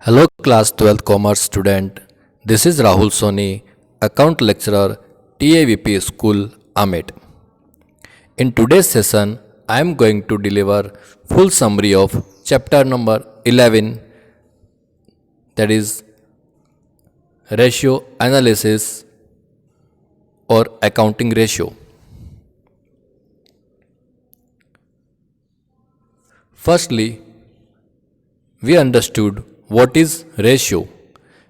Hello class 12th commerce student. This is Rahul Soni, account lecturer, TAVP School, Amet. In today's session, I am going to deliver full summary of chapter number 11, that is ratio analysis or accounting ratio. Firstly, we understood what is ratio.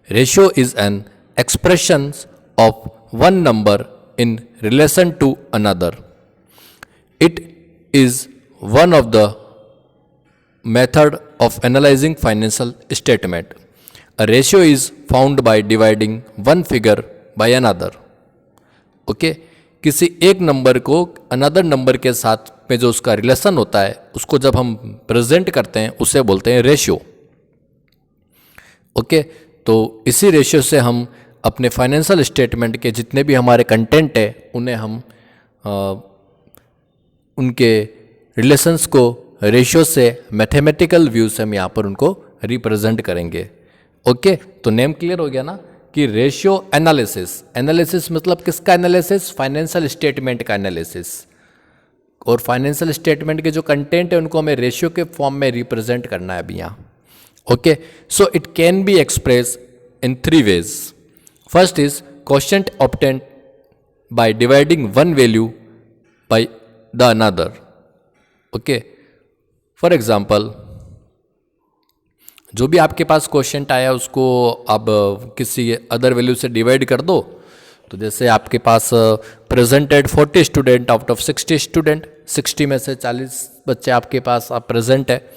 Ratio is an expression of one number in relation to another. It is one of the method of analyzing financial statement. A ratio is found by dividing one figure by another. Okay किसी एक number को another number के साथ में जो उसका relation होता है उसको जब हम प्रेजेंट करते हैं उसे बोलते हैं रेशियो. ओके तो इसी रेशियो से हम अपने फाइनेंशियल स्टेटमेंट के जितने भी हमारे कंटेंट है उन्हें हम उनके रिलेशंस को रेशियो से मैथमेटिकल व्यू से हम यहाँ पर उनको रिप्रेजेंट करेंगे. ओके तो नेम क्लियर हो गया ना कि रेशियो एनालिसिस. एनालिसिस मतलब किसका एनालिसिस? फाइनेंशियल स्टेटमेंट का एनालिसिस. और फाइनेंशियल स्टेटमेंट के जो कंटेंट है उनको हमें रेशियो के फॉर्म में रिप्रेजेंट करना है अभी यहाँ. Okay so it can be express in three ways. First is quotient obtained by dividing one value by the another. Okay for example जो भी आपके पास क्वोशिएंट आया उसको आप किसी अदर वैल्यू से डिवाइड कर दो. तो जैसे आपके पास presented 40 student out of 60 student, 60 में से 40 बच्चे आपके पास आप प्रेजेंट है.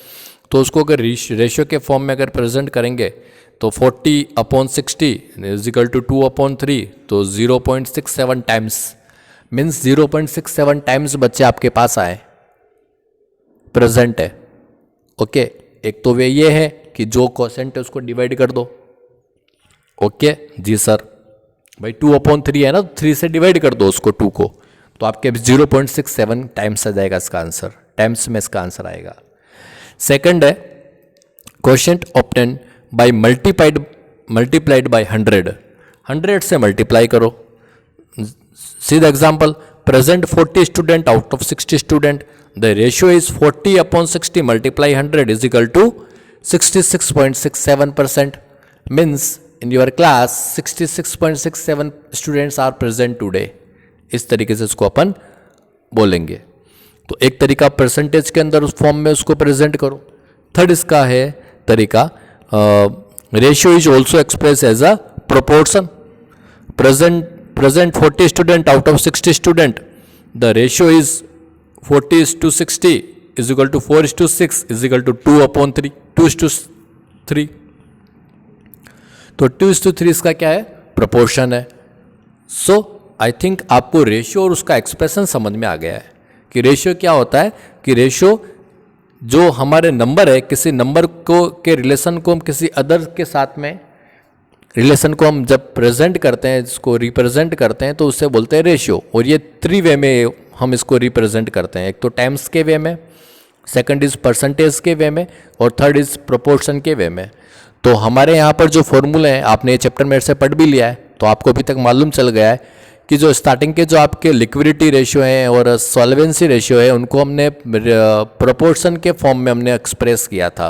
तो उसको अगर रेशियो के फॉर्म में अगर प्रेजेंट करेंगे तो 40/60 इज इक्वल टू 2/3. तो 0.67 टाइम्स मीन्स 0.67 टाइम्स बच्चे आपके पास आए प्रेजेंट है. ओके एक तो वे ये है कि जो क्वोशिएंट है उसको डिवाइड कर दो. ओके जी सर भाई 2/3 है ना, 3 से डिवाइड कर दो उसको 2 को, तो आपके 0.67 टाइम्स आ जाएगा इसका आंसर. टाइम्स में इसका आंसर आएगा. सेकंड है quotient obtained by multiplied by 100. 100 से मल्टीप्लाई करो. सीधा example present 40 student out of 60 student. The ratio is 40/60 multiply 100 is equal to 66.67%. Means in your class 66.67 students are present today. इस तरीके से इसको अपन बोलेंगे. तो एक तरीका परसेंटेज के अंदर उस फॉर्म में उसको प्रेजेंट करो. थर्ड इसका है तरीका ratio is also express as a proportion. Present 40 student out of 60 student. The ratio is 40:60 is equal to 4:6 is equal to 2/3 2:3. तो 2:3 इसका क्या है? प्रोपोर्शन है. सो आई थिंक आपको रेशियो और उसका एक्सप्रेशन समझ में आ गया है कि रेशियो क्या होता है. कि रेशियो जो हमारे नंबर है किसी नंबर को के रिलेशन को हम किसी अदर के साथ में रिलेशन को हम जब प्रेजेंट करते हैं, इसको रिप्रेजेंट करते हैं तो उससे बोलते हैं रेशियो. और ये 3 वे में हम इसको रिप्रेजेंट करते हैं. एक तो टाइम्स के वे में, सेकंड इज परसेंटेज के वे में, और थर्ड इज प्रोपोर्शन के वे में. तो हमारे यहाँ पर जो फॉर्मूले हैं आपने ये चैप्टर मेरे से पढ़ भी लिया है, तो आपको अभी तक मालूम चल गया है कि जो स्टार्टिंग के जो आपके लिक्विडिटी रेशियो हैं और सॉल्वेंसी रेशियो है उनको हमने प्रोपोर्शन के फॉर्म में हमने एक्सप्रेस किया था.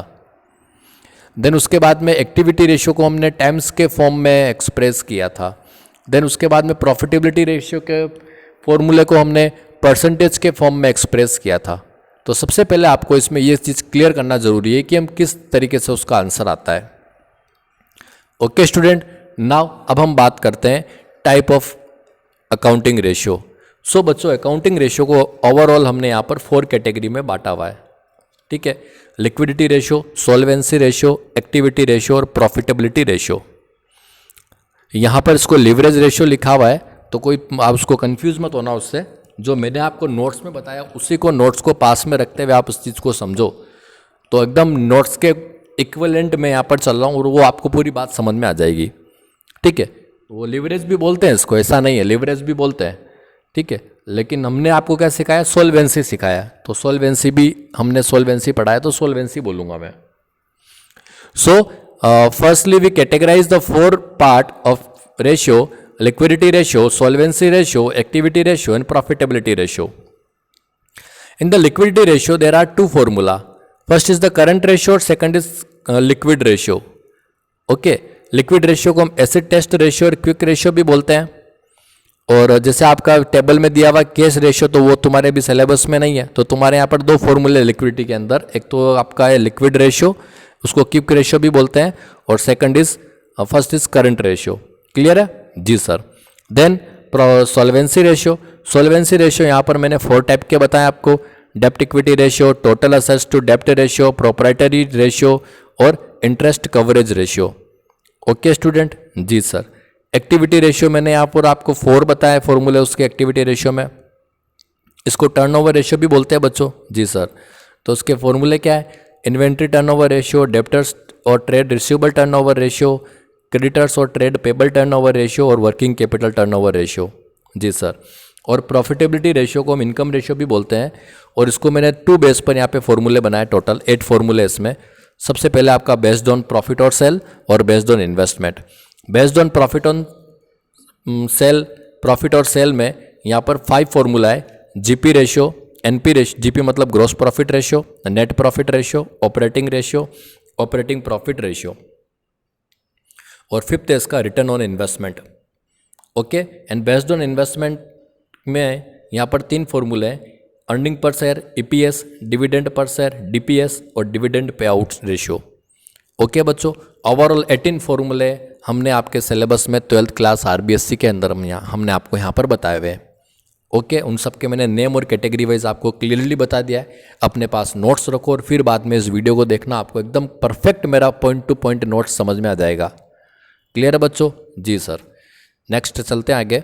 देन उसके बाद में एक्टिविटी रेशियो को हमने टाइम्स के फॉर्म में एक्सप्रेस किया था. देन उसके बाद में प्रॉफिटेबिलिटी रेशियो के फॉर्मूले को हमने परसेंटेज के फॉर्म में एक्सप्रेस किया था. तो सबसे पहले आपको इसमें ये चीज़ क्लियर करना ज़रूरी है कि हम किस तरीके से उसका आंसर आता है. ओके स्टूडेंट, नाउ अब हम बात करते हैं टाइप ऑफ अकाउंटिंग रेशियो. सो बच्चों अकाउंटिंग रेशियो को ओवरऑल हमने यहाँ पर 4 कैटेगरी में बांटा हुआ है. ठीक है, liquidity ratio, solvency ratio, activity ratio और प्रॉफिटेबिलिटी रेशियो. यहाँ पर इसको लिवरेज रेशियो लिखा हुआ है तो कोई आप उसको कंफ्यूज मत होना उससे. जो मैंने आपको नोट्स में बताया उसी को नोट्स को पास में रखते हुए आप उस चीज़ को समझो. तो एकदम नोट्स के इक्विवेलेंट में यहाँ पर चल रहा हूँ और वो आपको पूरी बात समझ में आ जाएगी. ठीक है, वो लिवरेज भी बोलते हैं इसको, ऐसा नहीं है, लिवरेज भी बोलते हैं. ठीक है, लेकिन हमने आपको क्या सिखाया? सोल्वेंसी सिखाया. तो सोल्वेंसी भी हमने सोल्वेंसी पढ़ा है तो सोल्वेंसी बोलूँगा मैं. So firstly we categorise the 4 part of ratio: liquidity ratio, solvency ratio, activity ratio and profitability ratio. In the liquidity ratio there are two formula. First is the current ratio, second is liquid ratio. Okay, liquid ratio को हम acid test ratio और quick ratio भी बोलते हैं। और जैसे आपका table में दिया हुआ कैश रेशियो, तो वो तुम्हारे भी सिलेबस में नहीं है, तो तुम्हारे यहाँ पर दो फॉर्मूले लिक्विडिटी के अंदर, एक तो आपका है लिक्विड रेशियो, उसको क्विक रेशियो भी बोलते हैं, और second is first is current ratio. Clear है जी sir. Then solvency ratio. Solvency ratio यहाँ पर मैंने 4 टाइप के बताए आपको: डेप्ट equity ratio, total assets to dept ratio, proprietary ratio और interest coverage ratio. Okay student जी सर। एक्टिविटी रेशियो मैंने यहाँ पर आपको 4 बताया फॉर्मूले उसके एक्टिविटी रेशियो में। इसको टर्नओवर रेशियो भी बोलते हैं बच्चों जी सर। तो उसके फॉर्मूले क्या है: इन्वेंट्री टर्नओवर रेशियो, डेप्टर्स और trade receivable turnover ratio, creditors और ट्रेड पेबल टर्नओवर रेशियो और वर्किंग कैपिटल टर्नओवर रेशियो जी सर। और प्रॉफिटेबिलिटी रेशियो को हम इनकम रेशियो भी बोलते हैं, और इसको मैंने 2 बेस पर यहाँ पे फॉर्मूले बनाए, टोटल 8 फॉर्मूले इसमें। सबसे पहले आपका बेस्ड ऑन प्रॉफिट और सेल और based on investment. Based on profit on sale, profit और सेल में यहाँ पर 5 फॉर्मूला है: GP ratio, NP ratio, GP मतलब gross profit ratio, net profit ratio, operating ratio, operating profit ratio, और fifth है इसका return on investment. Okay, and based on investment में यहाँ पर 3 फॉर्मूले हैं: earning per share, EPS, dividend per share, DPS, और dividend pay out ratio. Okay बच्चों, ओवरऑल 18 फॉर्मूले हमने आपके सिलेबस में 12th क्लास आरबीएससी के अंदर हमने आपको यहाँ पर बताए हुए हैं। ओके, उन सब के मैंने नेम और कैटेगरी वाइज आपको क्लियरली बता दिया है। अपने पास नोट्स रखो और फिर बाद में इस वीडियो को देखना, आपको एकदम परफेक्ट मेरा पॉइंट टू पॉइंट नोट्स समझ में आ जाएगा। क्लियर है बच्चों जी सर। नेक्स्ट चलते हैं आगे।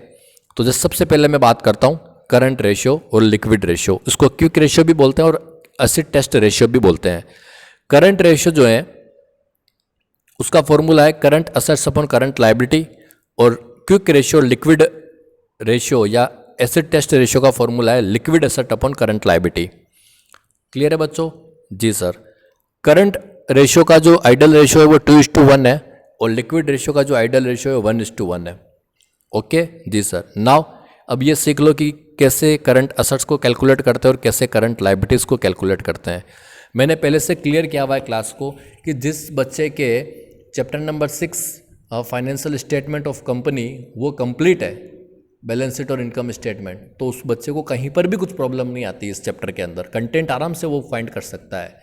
तो जैसे सबसे पहले मैं बात करता हूँ करंट रेशियो और लिक्विड रेशियो। इसको क्विक रेशियो भी बोलते हैं और एसिड टेस्ट रेशियो भी बोलते हैं। करंट रेशियो जो है उसका फॉर्मूला है current assets upon current liability, और क्विक रेशियो लिक्विड रेशियो या एसिड टेस्ट रेशियो का फॉर्मूला है liquid asset upon current liability. Clear है बच्चों जी सर। करंट रेशियो का जो आइडल रेशियो है वो 2:1 है, और लिक्विड रेशियो का जो आइडल रेशियो है 1:1 है। ओके जी सर। नाउ अब ये सीख लो कि कैसे करंट असेट्स को कैलकुलेट करते हैं और कैसे करंट लायबिलिटीज़ को कैलकुलेट करते हैं। मैंने पहले से क्लियर किया हुआ है क्लास को कि जिस बच्चे के chapter number 6 financial statement of company वो कंप्लीट है, बैलेंस शीट और इनकम स्टेटमेंट, तो उस बच्चे को कहीं पर भी कुछ प्रॉब्लम नहीं आती इस चैप्टर के अंदर, कंटेंट आराम से वो फाइंड कर सकता है।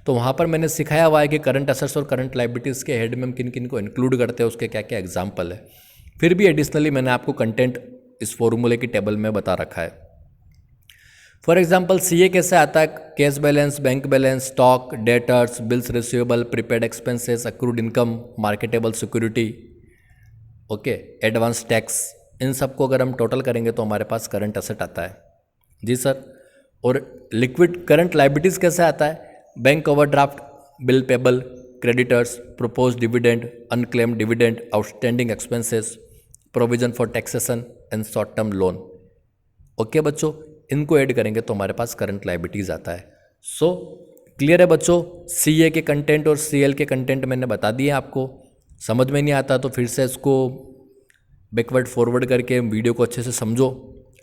तो वहाँ पर मैंने सिखाया हुआ है कि करंट असेट्स और करंट लायबिलिटीज़ के हेड में हम किन किन को इंक्लूड करते हैं, उसके क्या क्या एग्जाम्पल है। फिर भी एडिशनली मैंने आपको कंटेंट इस फॉर्मूले की टेबल में बता रखा है। फॉर एग्जाम्पल सीए कैसे आता है: cash balance, bank balance, stock, debtors, bills receivable, prepaid expenses, accrued income, marketable security, okay, advance tax. इन सबको अगर हम टोटल करेंगे तो हमारे पास करंट असेट आता है जी सर। और लिक्विड करंट लायबिलिटीज़ कैसे आता है: bank overdraft, bill payable, creditors, propose dividend, unclaim dividend, outstanding expenses, provision for taxation and short term loan. Okay बच्चों, इनको ऐड करेंगे तो हमारे पास करंट लायबिलिटीज आता है। सो क्लियर है बच्चों। सीए के कंटेंट और सीएल के कंटेंट मैंने बता दिए आपको। समझ में नहीं आता तो फिर से इसको बैकवर्ड फॉरवर्ड करके वीडियो को अच्छे से समझो,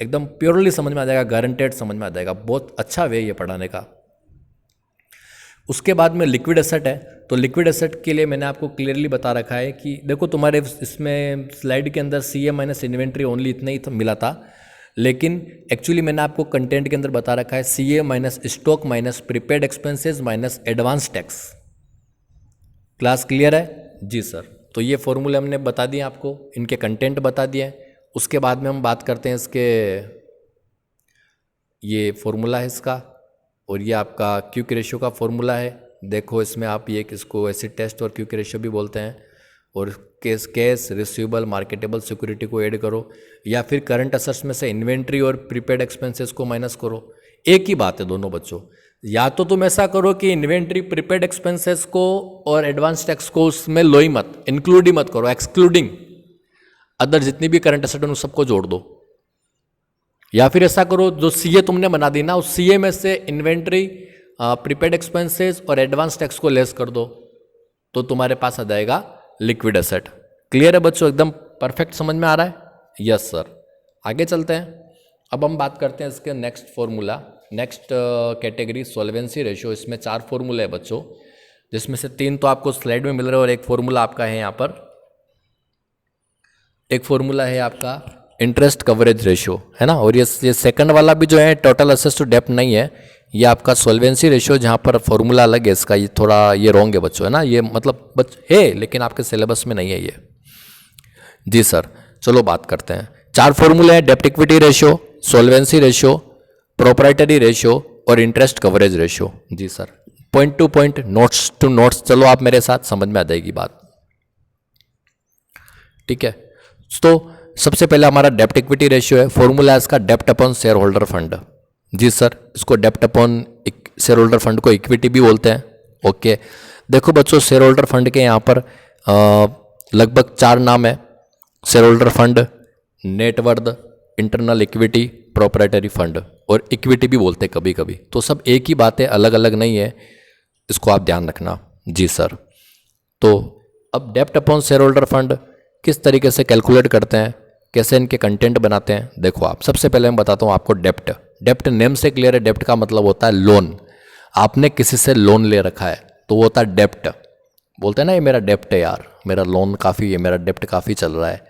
एकदम प्योरली समझ में आ जाएगा, गारंटेड समझ में आ जाएगा। बहुत अच्छा वे ये पढ़ाने का। उसके बाद में लिक्विड एसेट है, तो लिक्विड एसेट के लिए मैंने आपको क्लियरली बता रखा है कि देखो तुम्हारे इसमें स्लाइड के अंदर सीए माइनस इन्वेंट्री ओनली इतना ही मिला था, लेकिन एक्चुअली मैंने आपको कंटेंट के अंदर बता रखा है CA minus stock minus prepaid expenses minus advance tax. Class clear है जी सर। तो ये फॉर्मूले हमने बता दिए आपको, इनके कंटेंट बता दिए। उसके बाद में हम बात करते हैं इसके, ये फॉर्मूला है इसका, और ये आपका क्विक रेशियो का फॉर्मूला है। देखो इसमें आप ये किसको एसिड टेस्ट और क्विक रेशियो भी बोलते हैं, और कैश रिसीवेबल मार्केटेबल सिक्योरिटी को ऐड करो, या फिर करंट असेट्स में से इन्वेंट्री और प्रीपेड एक्सपेंसेस को माइनस करो। एक ही बात है दोनों बच्चों। या तो तुम ऐसा करो कि इन्वेंट्री प्रीपेड एक्सपेंसेस को और एडवांस टैक्स को उसमें लो ही मत, इंक्लूड ही मत करो, एक्सक्लूडिंग अदर जितनी भी करंट असेट उन सबको जोड़ दो। या फिर ऐसा करो जो सीए तुमने बना दी ना, उस सीए में से इन्वेंट्री प्रीपेड एक्सपेंसेस और एडवांस टैक्स को लेस कर दो। तो तुम्हारे पास आ जाएगा लिक्विड एसेट। क्लियर है बच्चों, एकदम परफेक्ट समझ में आ रहा है? Yes sir. आगे चलते हैं। अब हम बात करते हैं इसके next formula, next category solvency ratio. इसमें 4 फॉर्मूले हैं बच्चों, जिसमें से 3 तो आपको स्लाइड में मिल रहे हैं और एक फॉर्मूला आपका है यहाँ पर। एक फॉर्मूला है आपका इंटरेस्ट कवरेज रेशियो, है ना, और ये सेकंड वाला भी जो है टोटल असेट्स टू डेप्ट नहीं है, ये आपका सॉल्वेंसी रेशियो, जहाँ पर फॉर्मूला अलग है इसका, ये थोड़ा ये रॉन्ग है बच्चों, है ना, ये मतलब है लेकिन आपके सिलेबस में नहीं है ये। जी सर, चलो बात करते हैं। 4 फॉर्मूले हैं, डेप्ट equity ratio, solvency ratio, proprietary ratio और इंटरेस्ट कवरेज रेशियो। जी sir, point to point, notes to notes, चलो आप मेरे साथ, समझ में आ जाएगी बात। ठीक है, तो सबसे पहले हमारा डेप्ट इक्विटी रेशियो है, फॉर्मूला है इसका डेप्ट अपॉन शेयर होल्डर फंड। जी सर, इसको डेप्ट अपॉन शेयर होल्डर फंड को इक्विटी भी बोलते हैं। ओके, देखो बच्चों, शेयर होल्डर फंड के यहाँ पर लगभग 4 नाम है, share holder fund, net worth, internal equity, proprietary fund, और इक्विटी भी बोलते हैं कभी कभी, तो सब एक ही बात है, अलग अलग नहीं है, इसको आप ध्यान रखना। जी सर, तो अब डेप्ट अपॉन शेयर होल्डर फंड किस तरीके से कैलकुलेट करते हैं, कैसे इनके कंटेंट बनाते हैं, देखो आप, सबसे पहले मैं बताता हूँ आपको डेप्ट। डेप्ट नेम से क्लियर है, डेप्ट का मतलब होता है लोन। आपने किसी से लोन ले रखा है तो वो होता है डेप्ट। बोलते हैं ना, ये मेरा डेप्ट है यार, मेरा लोन काफ़ी है, मेरा डेप्ट काफ़ी चल रहा है,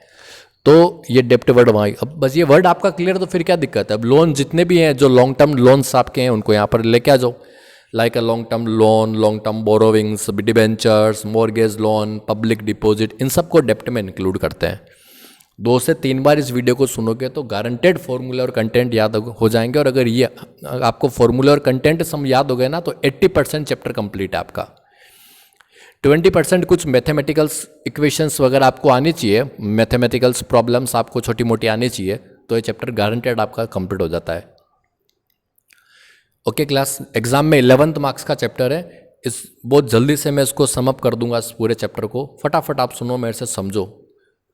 तो ये डेप्ट वर्ड वहाँ। अब बस ये वर्ड आपका क्लियर, तो फिर क्या दिक्कत है। अब लोन जितने भी हैं, जो लॉन्ग टर्म लोन्स आपके हैं, उनको यहाँ पर लेके आ जाओ, like a long term loan, long term borrowings, debentures, mortgage loan, public deposit, इन सबको डेप्ट में इंक्लूड करते हैं। 2 से 3 बार इस वीडियो को सुनोगे तो गारंटेड फॉर्मूले और कंटेंट याद हो जाएंगे, और अगर ये आपको फॉर्मूले और कंटेंट सब याद हो गए ना, तो 80% चैप्टर कंप्लीट है आपका। 20% कुछ मैथमेटिकल्स इक्वेशंस वगैरह आपको आनी चाहिए, मैथमेटिकल्स प्रॉब्लम्स आपको छोटी मोटी आनी चाहिए, तो ये चैप्टर गारंटेड आपका कंप्लीट हो जाता है। ओके क्लास, एग्जाम में 11th मार्क्स का चैप्टर है, इस बहुत जल्दी से मैं इसको समअप कर दूंगा, इस पूरे चैप्टर को। फटाफट आप सुनो, मेरे से समझो,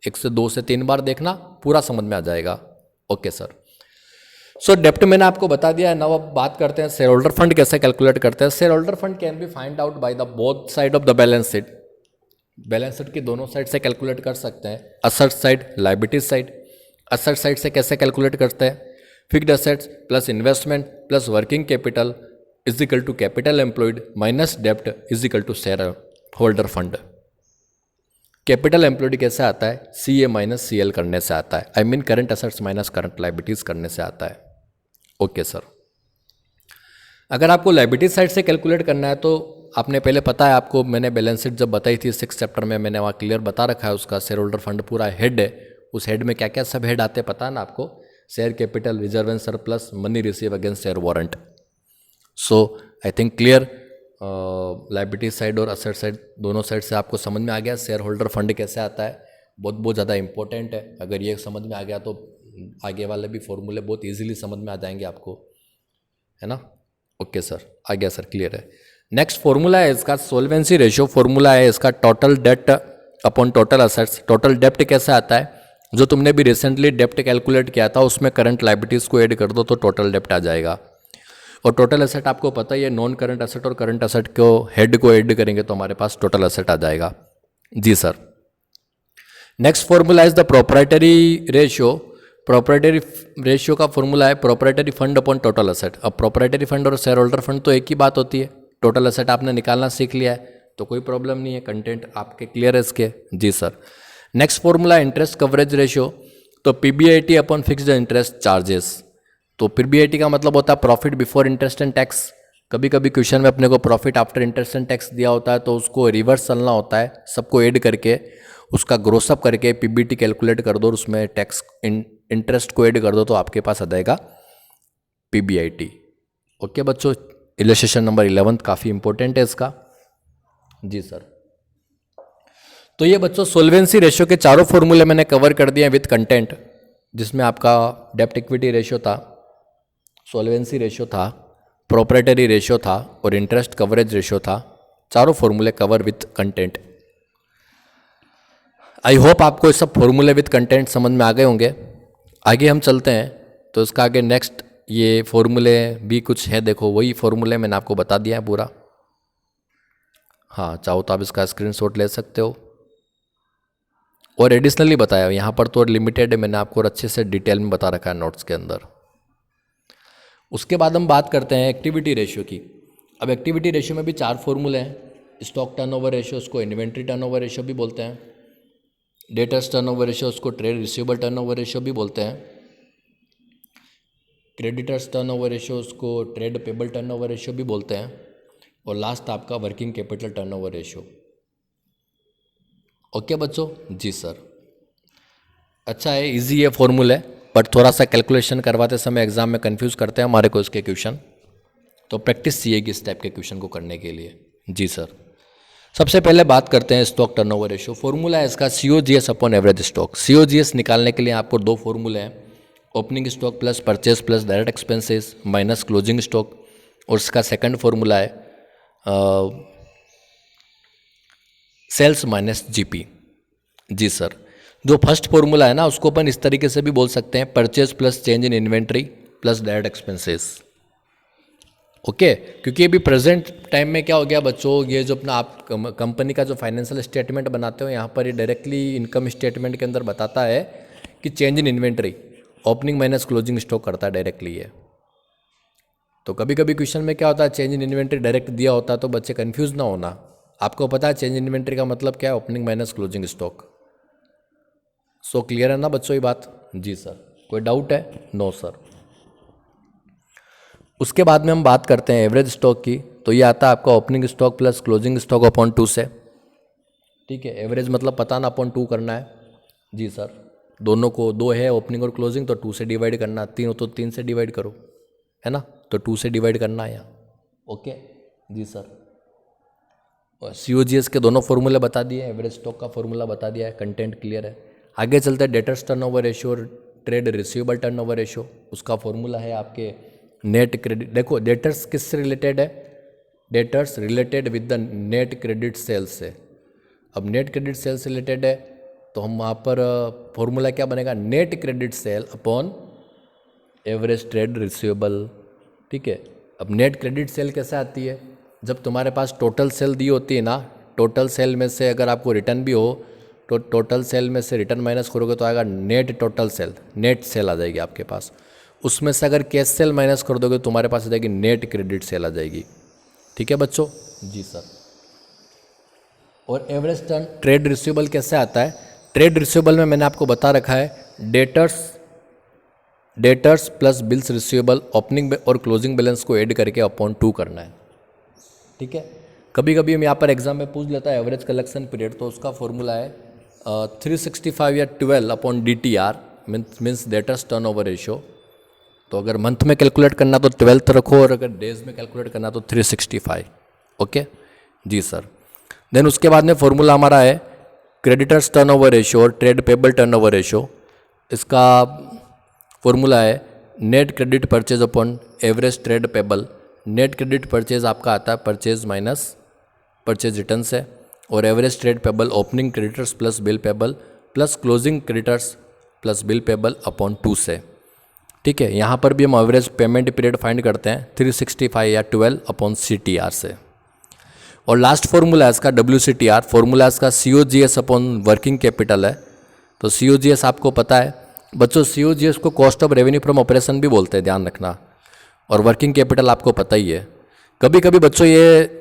1 से 2 से 3 बार देखना, पूरा समझ में आ जाएगा। ओके सर, सो डेप्ट मैंने आपको बता दिया है। नाउ अब बात करते हैं शेयर होल्डर फंड कैसे कैलकुलेट करते हैं। Shareholder fund can be find out by the both side of the balance sheet. Balance sheet की दोनों साइड से कैलकुलेट कर सकते हैं, asset side, liability side. Asset side से कैसे कैलकुलेट करते हैं, fixed assets plus investment plus working capital is equal to capital employed minus डेप्ट is equal to shareholder fund. Capital employed कैसे आता है, सी ए माइनस सी एल करने से आता है, I mean current assets minus current liabilities करने से आता है। ओके सर, अगर आपको लायबिलिटी साइड से कैलकुलेट करना है तो आपने पहले पता है, आपको मैंने बैलेंस शीट जब बताई थी 6th चैप्टर में, मैंने वहाँ क्लियर बता रखा है उसका। शेयर होल्डर फंड पूरा हेड है, उस हेड में क्या क्या सब हेड आते हैं पता है ना आपको, share capital, reserve and surplus, money receive against share warrant. So I think clear, liability side और असेट साइड दोनों साइड से आपको समझ में आ गया शेयर होल्डर फंड कैसे आता है। बहुत ज़्यादा इंपॉर्टेंट है, अगर ये समझ में आ गया तो आगे वाले भी फॉर्मूले बहुत इजीली समझ में आ जाएंगे आपको, है ना। ओके सर, आ गया सर, क्लियर है। नेक्स्ट फॉर्मूला है इसका सोल्वेंसी रेशियो। फॉर्मूला है इसका टोटल डेप्ट अपॉन टोटल असेट्स। टोटल डेप्ट कैसे आता है, जो तुमने भी रिसेंटली डेप्ट कैलकुलेट किया था उसमें करंट लायबिलिटीज़ को ऐड कर दो तो टोटल डेप्ट आ जाएगा। और टोटल एसेट आपको पता ही है, नॉन करंट एसेट और करंट एसेट को हेड को ऐड करेंगे तो हमारे पास टोटल एसेट आ जाएगा। जी sir. Next formula is the proprietary ratio. Proprietary ratio का फॉर्मूला है proprietary fund upon total asset. अब प्रोप्राइटरी फंड और शेयर होल्डर फंड तो एक ही बात होती है, टोटल एसेट आपने निकालना सीख लिया है तो कोई प्रॉब्लम नहीं है, कंटेंट आपके क्लियर है इसके। जी sir. Next formula interest coverage ratio, तो PBIT upon fixed interest charges. तो पीबीआईटी का मतलब होता है profit before interest and tax. कभी कभी क्वेश्चन में अपने को profit after interest and tax दिया होता है तो उसको रिवर्स चलना होता है, सबको ऐड करके उसका ग्रोसअप करके पीबीटी कैलकुलेट कर दो और उसमें टैक्स इंटरेस्ट को ऐड कर दो तो आपके पास आ जाएगा पीबीआईटी। ओके बच्चों, इलस्ट्रेशन नंबर 11 काफ़ी इंपॉर्टेंट है इसका। जी सर। तो ये बच्चों सोल्वेंसी रेशियो के चारों फॉर्मूले मैंने कवर कर दिए विद कंटेंट, जिसमें आपका डेप्ट इक्विटी रेशियो था, सोल्वेंसी रेशियो था, प्रोप्राइटरी रेशियो था और इंटरेस्ट कवरेज रेशियो था। चारों फॉर्मूले cover with content. I hope आपको ये सब फॉर्मूले विद कंटेंट समझ में आ गए होंगे। आगे हम चलते हैं तो इसका आगे नेक्स्ट ये फॉर्मूले भी कुछ है, देखो वही फॉर्मूले मैंने आपको बता दिया है पूरा। हाँ, चाहो तो आप इसका स्क्रीनशॉट ले सकते हो। और एडिशनली बताया यहाँ पर तो लिमिटेड है, मैंने आपको और अच्छे से डिटेल में बता रखा है नोट्स के अंदर। उसके बाद हम बात करते हैं एक्टिविटी रेशियो की। अब एक्टिविटी रेशियो में भी 4 फॉर्मूले हैं। स्टॉक टर्नओवर रेशियो, उसको इन्वेंट्री टर्नओवर रेशियो भी बोलते हैं। डेटर्स टर्नओवर रेशियो, उसको ट्रेड रिसीवेबल टर्नओवर रेशियो भी बोलते हैं। क्रेडिटर्स टर्नओवर रेशियो, उसको ट्रेड पेबल टर्नओवर रेशियो भी बोलते हैं। और लास्ट आपका working capital turnover ratio. Okay बच्चों? जी सर। अच्छा है, इजी है फॉर्मूला है, बट थोड़ा सा कैलकुलेशन करवाते समय एग्जाम में कंफ्यूज करते हैं हमारे को इसके क्वेश्चन, तो प्रैक्टिस चाहिएगी इस टाइप के क्वेश्चन को करने के लिए। जी सर। सबसे पहले बात करते हैं स्टॉक टर्नओवर रेशियो। फॉर्मूला है इसका COGS upon average stock. COGS निकालने के लिए आपको 2 फॉर्मूले हैं, opening stock plus purchase plus direct expenses minus closing stock. और इसका सेकंड फॉर्मूला है सेल्स माइनस GP। जी सर। जो फर्स्ट फॉर्मूला है ना, उसको अपन इस तरीके से भी बोल सकते हैं, purchase plus change in inventory plus direct expenses. Okay, क्योंकि अभी प्रेजेंट टाइम में क्या हो गया बच्चों, ये जो अपना आप कंपनी का जो फाइनेंशियल स्टेटमेंट बनाते हो, यहाँ पर ये डायरेक्टली इनकम स्टेटमेंट के अंदर बताता है कि change in inventory opening minus closing stock करता है डायरेक्टली ये। तो कभी कभी क्वेश्चन में क्या होता है, चेंज इन इन्वेंट्री डायरेक्ट दिया होता है, तो बच्चे कंफ्यूज ना होना। आपको पता है चेंज इन इन्वेंट्री का मतलब क्या है, opening minus closing stock. So clear है ना बच्चों ये बात? जी सर। कोई डाउट है? No sir. उसके बाद में हम बात करते हैं एवरेज स्टॉक की। तो ये आता है आपका opening stock plus closing stock upon 2 से। ठीक है, एवरेज मतलब पता ना अपॉन 2 करना है। जी सर। दोनों को 2 है ओपनिंग और क्लोजिंग, तो 2 से डिवाइड करना, 3 हो तो 3 से डिवाइड करो, है ना, तो 2 से डिवाइड करना है यहाँ। ओके जी सर। और COGS के दोनों फॉर्मूले बता दिए, एवरेज स्टॉक का फॉर्मूला बता दिया है, कंटेंट क्लियर है। आगे चलते हैं डेटर्स टर्नओवर रेशियो और ट्रेड रिसीवेबल टर्नओवर रेशियो। उसका फॉर्मूला है आपके नेट क्रेडिट। देखो डेटर्स किससे रिलेटेड है, debtors related with the net credit sales से। अब नेट क्रेडिट सेल से रिलेटेड है, तो हम वहाँ पर फॉर्मूला क्या बनेगा, net credit sale upon average trade receivable. ठीक है। अब नेट क्रेडिट सेल कैसे आती है, जब तुम्हारे पास टोटल सेल दी होती है ना, टोटल सेल में से अगर आपको रिटर्न भी हो, तो टोटल सेल में से रिटर्न माइनस करोगे तो आएगा net total sale, net sale आ जाएगी आपके पास। उसमें से अगर कैश सेल माइनस कर दोगे तो तुम्हारे पास आ जाएगी नेट क्रेडिट सेल आ जाएगी। ठीक है बच्चों? जी सर। और एवरेज टर्न ट्रेड रिसीवेबल कैसे आता है, ट्रेड रिसीवेबल में मैंने आपको बता रखा है debtors plus bills receivable opening और क्लोजिंग बैलेंस को ऐड करके अपॉन 2 करना है। ठीक है। कभी कभी हम यहाँ पर एग्जाम में पूछ लेता है एवरेज कलेक्शन पीरियड, तो उसका फॉर्मूला है 365 या 12 upon DTR means debtors turnover ratio. तो अगर मंथ में कैलकुलेट करना तो 12 रखो, और अगर डेज में कैलकुलेट करना तो 365। ओके जी सर। देन उसके बाद में फॉर्मूला हमारा है क्रेडिटर्स टर्नओवर रेशियो और ट्रेड पेबल टर्नओवर रेशियो। इसका फॉर्मूला है net credit purchase upon average trade payable. Net credit purchase आपका आता है परचेज माइनस परचेज रिटर्न से, और average trade payable opening creditors plus bill payable plus closing creditors plus bill payable upon 2 से। ठीक है। यहाँ पर भी हम एवरेज पेमेंट पीरियड फाइंड करते हैं 365 या 12 अपॉन CTR से। और लास्ट फॉर्मूला है इसका WCTR। फॉर्मूला इसका COGS अपॉन वर्किंग कैपिटल है। तो COGS आपको पता है बच्चों, COGS को cost of revenue from operation भी बोलते हैं, ध्यान रखना। और वर्किंग कैपिटल आपको पता ही है। कभी कभी बच्चों ये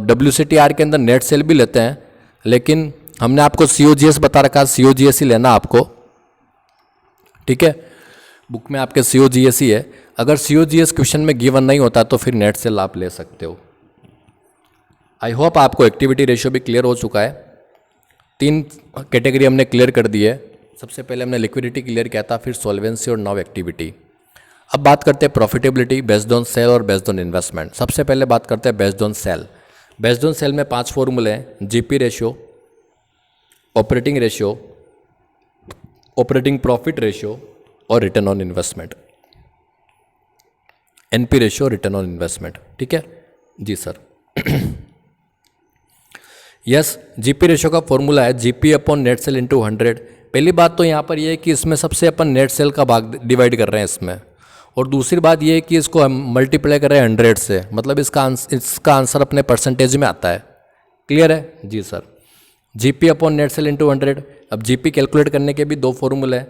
WCTR के अंदर नेट सेल भी लेते हैं, लेकिन हमने आपको COGS बता रखा, COGS ही लेना आपको। ठीक है, बुक में आपके COGS ही है। अगर COGS क्वेश्चन में गिवन नहीं होता तो फिर नेट सेल आप ले सकते हो। आई होप आपको एक्टिविटी रेशियो भी क्लियर हो चुका है। 3 कैटेगरी हमने क्लियर कर दी है। सबसे पहले हमने लिक्विडिटी क्लियर किया था, फिर सॉल्वेंसी और नाउ एक्टिविटी। अब बात करते हैं प्रॉफिटेबिलिटी बेस्ड ऑन सेल और बेस्ड ऑन इन्वेस्टमेंट। सबसे पहले बात करते हैं based on sale. Based on sale में 5 फॉर्मूले हैं, GP ratio, operating ratio, operating profit ratio और return on investment. NP ratio, return on investment. ठीक है जी सर। यस, GP रेशियो का फॉर्मूला है GP upon net sale into 100। पहली बात तो यहाँ पर यह है कि इसमें सबसे अपन नेट सेल का भाग डिवाइड कर रहे हैं इसमें, और दूसरी बात यह है कि इसको हम मल्टीप्लाई कर रहे हैं 100 से, मतलब इसका आंसर अपने परसेंटेज में आता है। क्लियर है जी sir. GP upon net sale into 100। अब जीपी कैलकुलेट करने के भी दो फॉर्मूले हैं,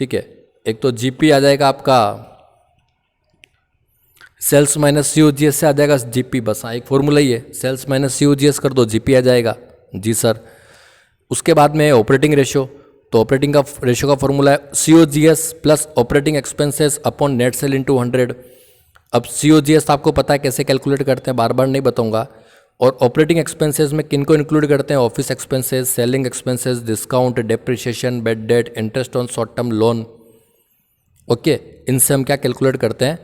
ठीक है। एक तो जीपी आ जाएगा आपका सेल्स माइनस सीओजीएस से आ जाएगा जीपी, बस हाँ एक फॉर्मूला ही है, सेल्स माइनस सीओजीएस कर दो जीपी आ जाएगा जी सर। उसके बाद में ऑपरेटिंग रेशियो, तो ऑपरेटिंग का रेशियो का फॉर्मूला है COGS plus operating expenses upon net sale into 100। अब सीओजीएस आपको पता है कैसे कैलकुलेट करते हैं, बार बार नहीं बताऊंगा। और ऑपरेटिंग एक्सपेंसेस में किन को इंक्लूड करते हैं, office expenses, selling expenses, discount, depreciation, bed date, interest on short term loan. Okay, इनसे हम क्या कैलकुलेट करते हैं,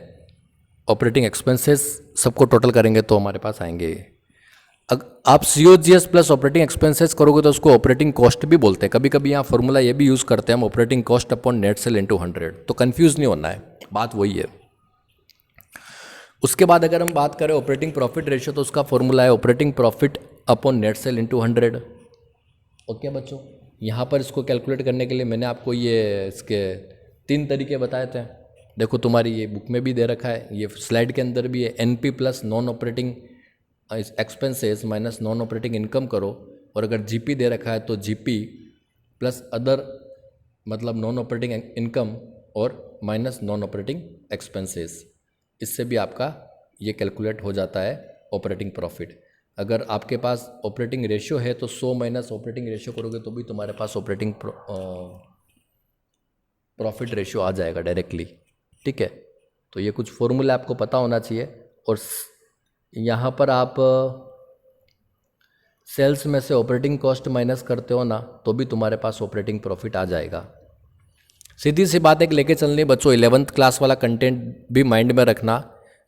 ऑपरेटिंग एक्सपेंसेस सबको टोटल करेंगे तो हमारे पास आएंगे। आप सीओजीएस प्लस ऑपरेटिंग एक्सपेंसेस करोगे तो उसको ऑपरेटिंग कॉस्ट भी बोलते हैं। कभी कभी यहाँ फॉर्मूला ये भी यूज़ करते हैं हम, operating cost upon net sale into 100। तो कंफ्यूज नहीं होना है, बात वही है। उसके बाद अगर हम बात करें ऑपरेटिंग प्रॉफिट रेशियो, तो उसका फॉर्मूला है operating profit upon net sale into 100। Okay बच्चों, यहाँ पर इसको कैलकुलेट करने के लिए मैंने आपको ये इसके 3 तरीके बताए थे। देखो तुम्हारी ये बुक में भी दे रखा है, ये स्लाइड के अंदर भी है। NP plus non operating expenses minus non operating income करो, और अगर जीपी दे रखा है तो जीपी प्लस अदर मतलब नॉन ऑपरेटिंग इनकम और माइनस नॉन ऑपरेटिंग एक्सपेंसेस। इससे भी आपका ये कैलकुलेट हो जाता है ऑपरेटिंग प्रॉफिट। अगर आपके पास ऑपरेटिंग रेशियो है तो 100 माइनस ऑपरेटिंग रेशियो करोगे तो भी तुम्हारे पास ऑपरेटिंग प्रॉफिट रेशियो आ जाएगा डायरेक्टली, ठीक है। तो ये कुछ फॉर्मूला आपको पता होना चाहिए। और यहाँ पर आप सेल्स में से ऑपरेटिंग कॉस्ट माइनस करते हो ना, तो भी तुम्हारे पास ऑपरेटिंग प्रॉफिट आ जाएगा। सीधी सी बात एक लेके चलनी बच्चों, 11th क्लास वाला कंटेंट भी माइंड में रखना।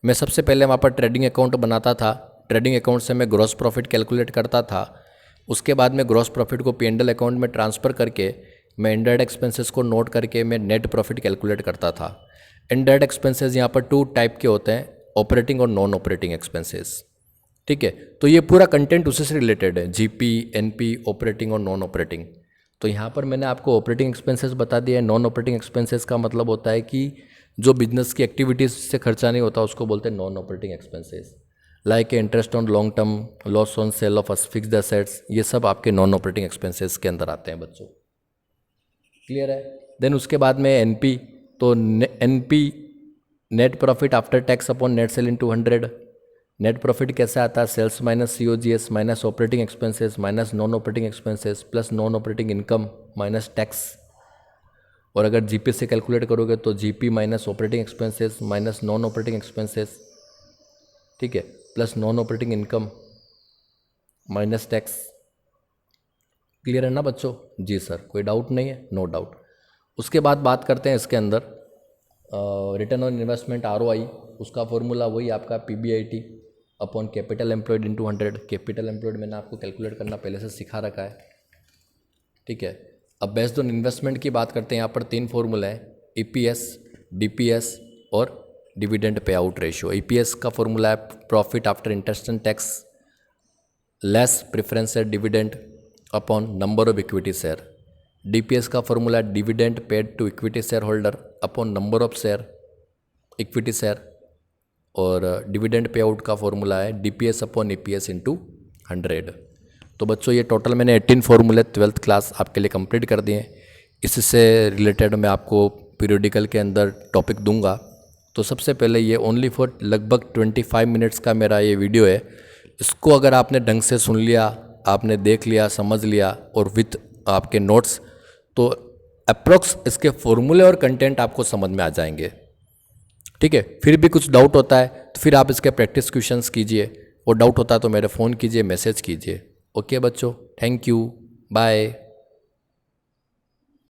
मैं सबसे पहले वहाँ पर ट्रेडिंग अकाउंट बनाता था, ट्रेडिंग अकाउंट से मैं ग्रॉस प्रॉफिट कैलकुलेट करता था। उसके बाद में ग्रॉस प्रॉफिट को P&L अकाउंट में ट्रांसफ़र करके मैं इनडायरेक्ट एक्सपेंसेस को नोट करके मैं नेट प्रॉफिट कैलकुलेट करता था। इनडायरेक्ट एक्सपेंसेस यहाँ पर 2 टाइप के होते हैं, ऑपरेटिंग और नॉन ऑपरेटिंग एक्सपेंसेस, ठीक है। तो ये पूरा कंटेंट उसी से रिलेटेड है, जीपी, एनपी, ऑपरेटिंग और नॉन ऑपरेटिंग। तो यहाँ पर मैंने आपको ऑपरेटिंग एक्सपेंसेस बता दिया है। नॉन ऑपरेटिंग एक्सपेंसेस का मतलब होता है कि जो बिजनेस की एक्टिविटीज़ से खर्चा नहीं होता उसको बोलते हैं non operating expenses. Like interest on long term, loss on sale of fixed assets, ये सब आपके नॉन ऑपरेटिंग एक्सपेंसेस के अंदर आते हैं बच्चों, क्लियर है। देन उसके बाद में एनपी, तो NP net profit after tax upon net sale into 100। Net profit कैसे आता है, sales minus COGS minus operating expenses minus non operating expenses plus non operating income minus tax. और अगर जीपी से कैलकुलेट करोगे तो GP minus operating expenses minus non operating expenses, ठीक है, plus non operating income minus tax. Clear है ना बच्चों? जी सर, कोई डाउट नहीं है? No doubt. उसके बाद बात करते हैं इसके अंदर रिटर्न ऑन इन्वेस्टमेंट ROI। उसका फॉर्मूला वही आपका PBIT upon capital employed into 100। Capital employed मैंने आपको कैलकुलेट करना पहले से सिखा रखा है, ठीक है। अब बेस्ड ऑन इन्वेस्टमेंट की बात करते हैं। यहाँ पर 3 फॉर्मूला है, EPS, DPS और dividend pay out ratio. EPS का फॉर्मूला है profit after interest and tax less preference share dividend upon number of equity share. DPS का फॉर्मूला है dividend paid to equity share holder upon number of share equity share. और dividend pay out का formula है DPS upon EPS into 100। तो बच्चों ये total मैंने 18 फॉर्मूले 12th क्लास आपके लिए कंप्लीट कर दिए। इससे रिलेटेड मैं आपको पीरियोडिकल के अंदर टॉपिक दूंगा। तो सबसे पहले ये ओनली फॉर लगभग 25 मिनट्स का मेरा ये वीडियो है। इसको अगर आपने ढंग से सुन लिया, आपने देख लिया, समझ लिया और विथ आपके नोट्स, तो अप्रोक्स इसके फॉर्मूले और कंटेंट आपको समझ में आ जाएंगे, ठीक है। फिर भी कुछ डाउट होता है तो फिर आप इसके प्रैक्टिस क्वेश्चंस कीजिए, और डाउट होता है तो मेरे फ़ोन कीजिए, मैसेज कीजिए। ओके बच्चों, थैंक यू, बाय।